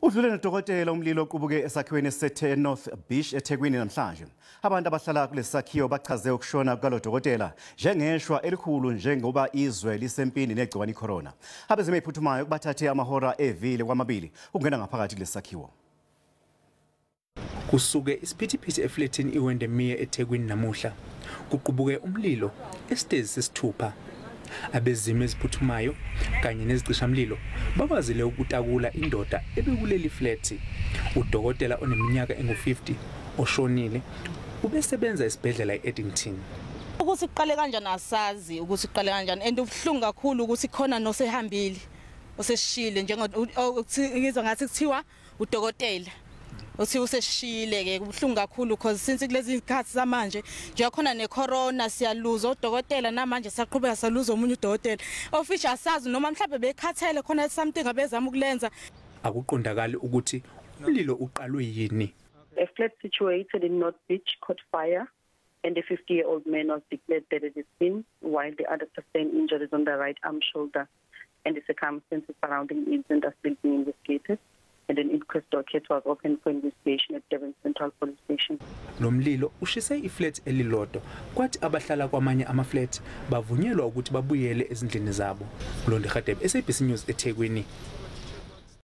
Udlule nodokotela umlilo oqubuke esakhiweni sethe North Beach eThekwini namhlanje. Abantu abahlala kulesisakhiwo bachaze ukushona kukalodokotela njengeshwa elikhulu njengoba izwe lisempini negciwane icorona. Abezimo eziphuthumayo kubathathe amahora evile kwamabili ukungena ngaphakathi kulesisakhiwo. Kusuke isiphithiphithi efletini iwendemiya eThekwini namuhla. Kuqubuke umlilo esitezi sesithupha. Abezimo eziphuthumayo kanye nezicishamlilo bakwazile ukutakula indoda ebekuleli flat. Udokotela oneminyaka engu-50 oshonile ubesebenza esibhedlela eEdington. Ukuthi siqale kanjani asazi ukuthi siqale kanjani and ubhlungu kakhulu ukuthi khona nosehambile oseshile ngizwa ngathi kuthiwa udokotela uthi useshile ke kubhlungu kakhulu because since kulezi izikhathi zamanje nje khona necorona siyaluza udokotela namanje saqhubeka saluza umunye udokotela ofisha asazi noma mhlawumbe bekhathele khona something abezama ukulenza akuqondakali ukuthi umlilo uqalwe yini. A flat situated in North Beach caught fire and a 50-year-old man was declared dead at the scene while the other sustained injuries on the right arm, shoulder, and the circumstances surrounding the incident are still being investigated. And an inquest docket was opened for investigation at Devon Central Police Station. Lo mlilo ushise iflat elilodwa kwathi abahlala kwamanye amaflat bavunyelwa ukuthi babuyele ezindlini zabo. Londe Khadebe, SABC News eThekwini.